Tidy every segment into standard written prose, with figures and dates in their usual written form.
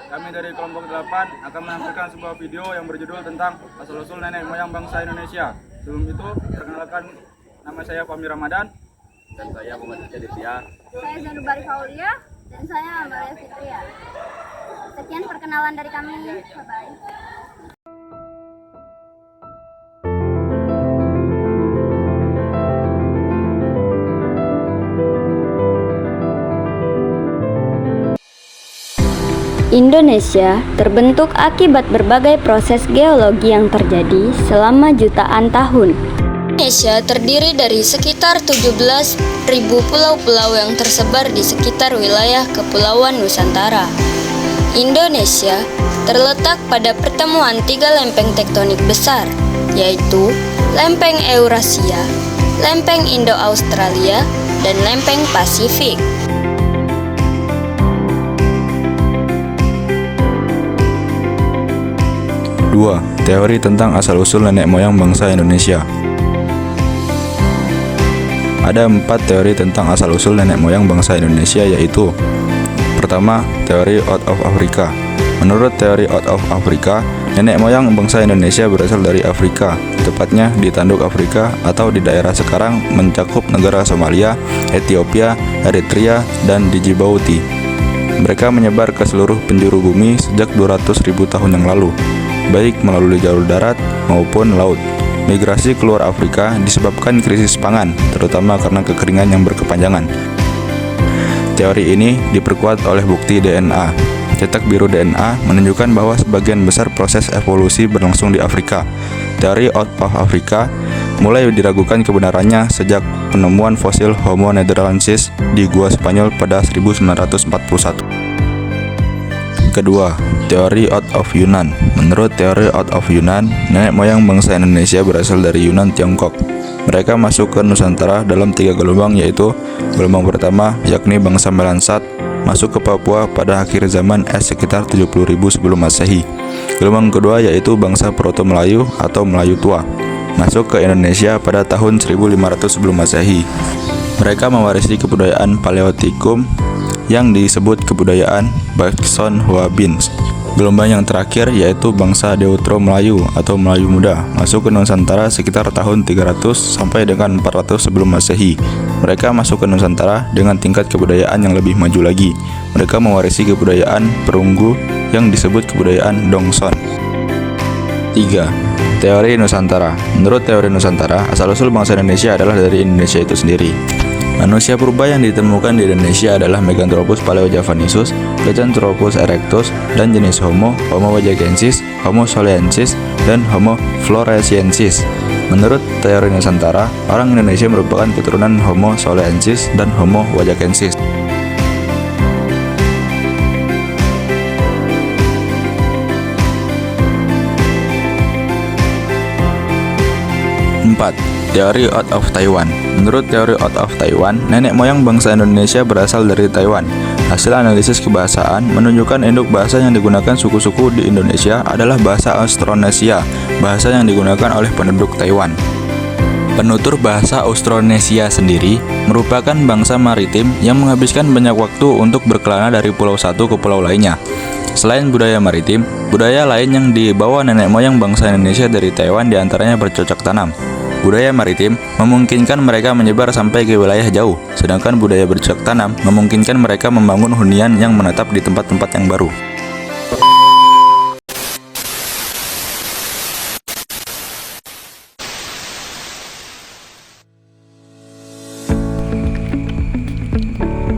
Kami dari kelompok 8 akan menampilkan sebuah video yang berjudul tentang asal-usul nenek moyang bangsa Indonesia. Sebelum itu, perkenalkan, nama saya Fahmi Ramadan. Dan saya Muhammad Jaditya. Saya Zanubari Faulia dan saya Amalia Fitria. Sekian perkenalan dari kami. Bye-bye. Indonesia terbentuk akibat berbagai proses geologi yang terjadi selama jutaan tahun. Indonesia terdiri dari sekitar 17.000 pulau-pulau yang tersebar di sekitar wilayah Kepulauan Nusantara. Indonesia terletak pada pertemuan tiga lempeng tektonik besar, yaitu lempeng Eurasia, lempeng Indo-Australia, dan lempeng Pasifik. 2. Teori tentang asal-usul nenek moyang bangsa Indonesia. Ada 4 teori tentang asal-usul nenek moyang bangsa Indonesia, yaitu: pertama, teori Out of Africa. Menurut teori Out of Africa, nenek moyang bangsa Indonesia berasal dari Afrika, tepatnya di tanduk Afrika atau di daerah sekarang mencakup negara Somalia, Ethiopia, Eritrea, dan Djibouti. Mereka menyebar ke seluruh penjuru bumi sejak 200.000 tahun yang lalu, baik melalui jalur darat maupun laut. Migrasi keluar Afrika disebabkan krisis pangan, terutama karena kekeringan yang berkepanjangan. Teori ini diperkuat oleh bukti DNA. Cetak biru DNA menunjukkan bahwa sebagian besar proses evolusi berlangsung di Afrika. Teori Out of Africa mulai diragukan kebenarannya sejak penemuan fosil Homo neanderthalensis di Gua Spanyol pada 1941. Kedua, teori Out of Yunan. Menurut teori Out of Yunan, nenek moyang bangsa Indonesia berasal dari Yunan Tiongkok. Mereka masuk ke Nusantara dalam 3 gelombang, yaitu gelombang pertama yakni bangsa Melansat masuk ke Papua pada akhir zaman es sekitar 70.000 sebelum Masehi. Gelombang kedua yaitu bangsa Proto-Melayu atau Melayu Tua masuk ke Indonesia pada tahun 1500 sebelum Masehi. Mereka mewarisi kebudayaan Paleotikum yang disebut kebudayaan Bakson Huabins. Gelombang yang terakhir yaitu bangsa Deutero Melayu atau Melayu Muda masuk ke Nusantara sekitar tahun 300 sampai dengan 400 sebelum Masehi. Mereka masuk ke Nusantara dengan tingkat kebudayaan yang lebih maju lagi. Mereka mewarisi kebudayaan Perunggu yang disebut kebudayaan Dongson. 3. Teori Nusantara. Menurut teori Nusantara, asal-usul bangsa Indonesia adalah dari Indonesia itu sendiri. Manusia purba yang ditemukan di Indonesia adalah Meganthropus paleojavalensis, Gigantopithecus erectus, dan jenis Homo wajakensis, Homo soleensis, dan Homo floresiensis. Menurut teori Nusantara, orang Indonesia merupakan keturunan Homo soleensis dan Homo wajakensis. 4. Teori Out of Taiwan. Menurut teori Out of Taiwan, nenek moyang bangsa Indonesia berasal dari Taiwan. Hasil analisis kebahasaan menunjukkan induk bahasa yang digunakan suku-suku di Indonesia adalah bahasa Austronesia, bahasa yang digunakan oleh penduduk Taiwan. Penutur bahasa Austronesia sendiri merupakan bangsa maritim yang menghabiskan banyak waktu untuk berkelana dari pulau satu ke pulau lainnya. Selain budaya maritim, budaya lain yang dibawa nenek moyang bangsa Indonesia dari Taiwan diantaranya bercocok tanam. Budaya maritim memungkinkan mereka menyebar sampai ke wilayah jauh, sedangkan budaya bercocok tanam memungkinkan mereka membangun hunian yang menetap di tempat-tempat yang baru.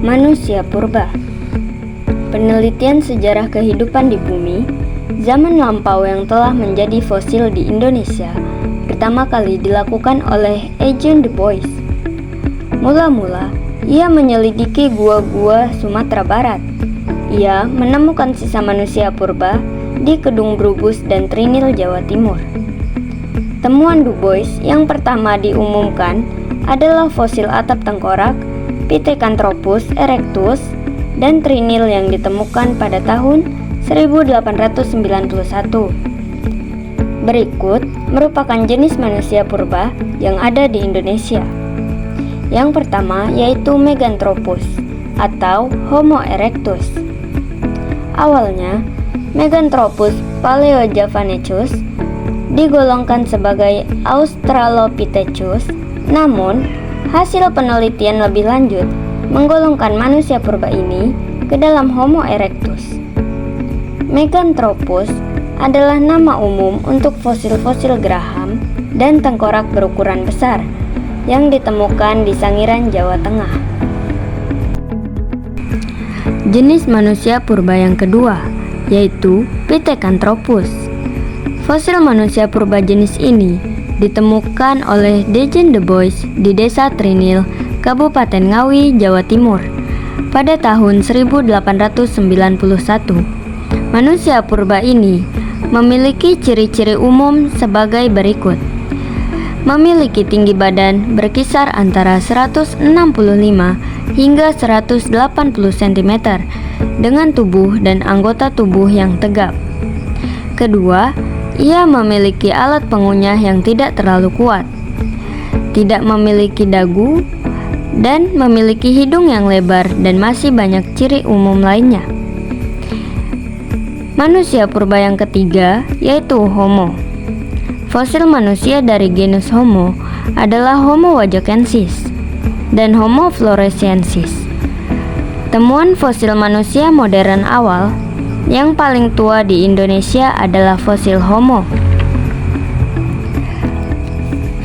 Manusia purba. Penelitian sejarah kehidupan di bumi zaman lampau yang telah menjadi fosil di Indonesia pertama kali dilakukan oleh Eugene Du Bois. Mula-mula, ia menyelidiki gua-gua Sumatera Barat. Ia menemukan sisa manusia purba di Kedung Brubus dan Trinil, Jawa Timur. Temuan Du Bois yang pertama diumumkan adalah fosil atap tengkorak Pithecanthropus erectus dan Trinil yang ditemukan pada tahun 1891. Berikut merupakan jenis manusia purba yang ada di Indonesia. Yang pertama yaitu Meganthropus atau Homo erectus. Awalnya, Meganthropus paleojavanensis digolongkan sebagai Australopithecus, namun hasil penelitian lebih lanjut menggolongkan manusia purba ini ke dalam Homo erectus. Meganthropus adalah nama umum untuk fosil-fosil geraham dan tengkorak berukuran besar yang ditemukan di Sangiran, Jawa Tengah. Jenis manusia purba yang kedua yaitu Pithecanthropus. Fosil manusia purba jenis ini ditemukan oleh Dejen de Bois di Desa Trinil, Kabupaten Ngawi, Jawa Timur pada tahun 1891. Manusia purba ini memiliki ciri-ciri umum sebagai berikut. Memiliki tinggi badan berkisar antara 165 hingga 180 cm dengan tubuh dan anggota tubuh yang tegap. Kedua, ia memiliki alat pengunyah yang tidak terlalu kuat, tidak memiliki dagu, dan memiliki hidung yang lebar dan masih banyak ciri umum lainnya. Manusia purba yang ketiga yaitu Homo. Fosil manusia dari genus Homo adalah Homo wajokensis dan Homo floresiensis. Temuan fosil manusia modern awal yang paling tua di Indonesia adalah fosil Homo.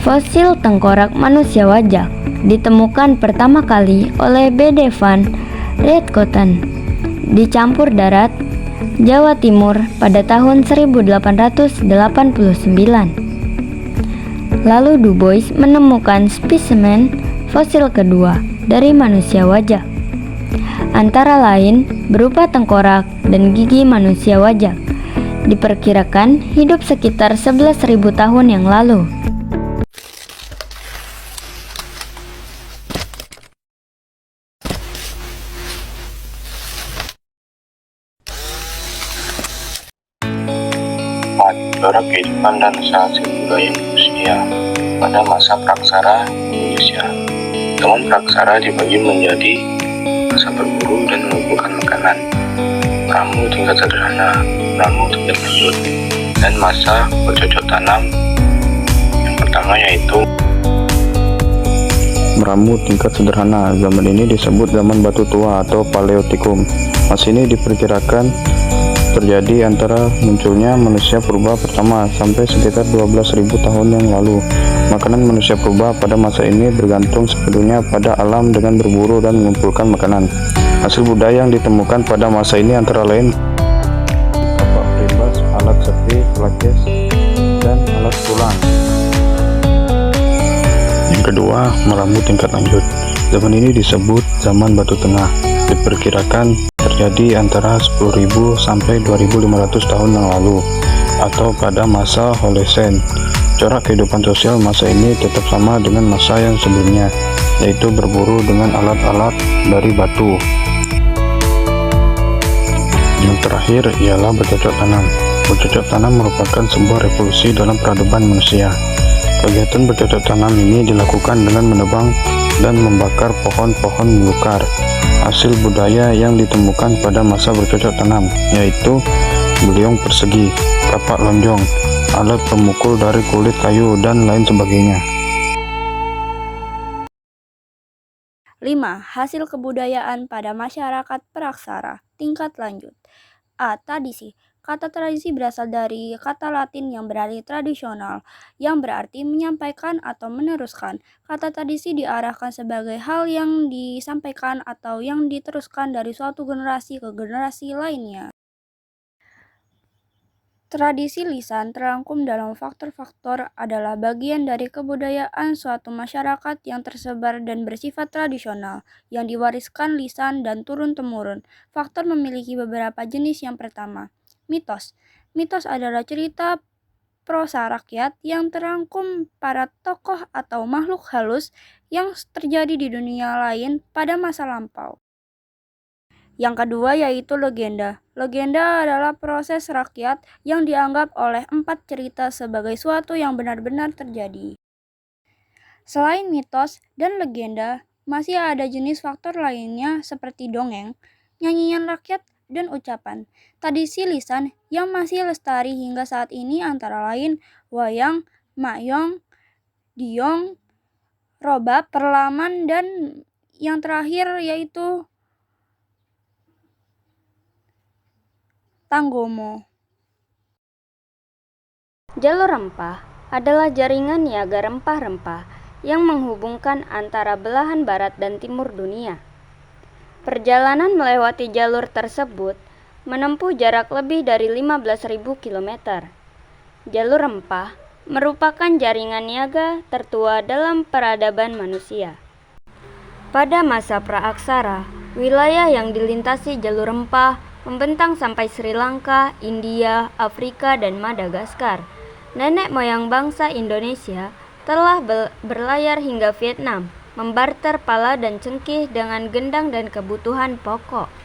Fosil tengkorak manusia wajak ditemukan pertama kali oleh B.D. van Rietkotten di Campur Darat, Jawa Timur pada tahun 1889. Lalu Du Bois menemukan spesimen fosil kedua dari manusia wajak, antara lain berupa tengkorak dan gigi manusia wajak. Diperkirakan hidup sekitar 11.000 tahun yang lalu. Corak kehidupan dan asal-usul budaya manusia pada masa praksara Indonesia. Zaman praksara dibagi menjadi masa berburu dan mengumpulkan makanan, meramu tingkat sederhana, meramu tingkat lanjut, dan masa bercocok tanam. Yang pertama yaitu meramu tingkat sederhana. Zaman ini disebut zaman batu tua atau Paleotikum. Masa ini diperkirakan terjadi antara munculnya manusia purba pertama sampai sekitar 12.000 tahun yang lalu. Makanan manusia purba pada masa ini bergantung sepenuhnya pada alam dengan berburu dan mengumpulkan makanan. Hasil budaya yang ditemukan pada masa ini antara lain tapak pribas, alat sepi, pelakis, dan alat tulang. Yang kedua, meramu tingkat lanjut. Zaman ini disebut zaman batu tengah. Diperkirakan terjadi antara 10.000 sampai 2.500 tahun yang lalu atau pada masa Holocene. Corak kehidupan sosial masa ini tetap sama dengan masa yang sebelumnya, yaitu berburu dengan alat-alat dari batu. Yang terakhir ialah bercocok tanam. Bercocok tanam merupakan sebuah revolusi dalam peradaban manusia. Kegiatan bercocok tanam ini dilakukan dengan menebang dan membakar pohon-pohon belukar. Hasil budaya yang ditemukan pada masa bercocok tanam yaitu beliung persegi, kapak lonjong, alat pemukul dari kulit kayu, dan lain sebagainya. 5. Hasil kebudayaan pada masyarakat praksara tingkat lanjut. A. Tradisi. Kata tradisi berasal dari kata Latin yang berarti tradisional, yang berarti menyampaikan atau meneruskan. Kata tradisi diarahkan sebagai hal yang disampaikan atau yang diteruskan dari suatu generasi ke generasi lainnya. Tradisi lisan terangkum dalam faktor-faktor adalah bagian dari kebudayaan suatu masyarakat yang tersebar dan bersifat tradisional, yang diwariskan lisan dan turun-temurun. Faktor memiliki beberapa jenis. Yang pertama, mitos. Mitos adalah cerita prosa rakyat yang terangkum para tokoh atau makhluk halus yang terjadi di dunia lain pada masa lampau. Yang kedua yaitu legenda. Legenda adalah proses rakyat yang dianggap oleh 4 cerita sebagai suatu yang benar-benar terjadi. Selain mitos dan legenda, masih ada jenis faktor lainnya seperti dongeng, nyanyian rakyat, dan ucapan. Tradisi lisan yang masih lestari hingga saat ini antara lain wayang, mayong, diong, robab, perlaman, dan yang terakhir yaitu tanggomo. Jalur rempah adalah jaringan niaga rempah-rempah yang menghubungkan antara belahan barat dan timur dunia. Perjalanan melewati jalur tersebut menempuh jarak lebih dari 15.000 km. Jalur rempah merupakan jaringan niaga tertua dalam peradaban manusia. Pada masa praaksara, wilayah yang dilintasi jalur rempah membentang sampai Sri Lanka, India, Afrika, dan Madagaskar. Nenek moyang bangsa Indonesia telah berlayar hingga Vietnam, membarter pala dan cengkih dengan gendang dan kebutuhan pokok.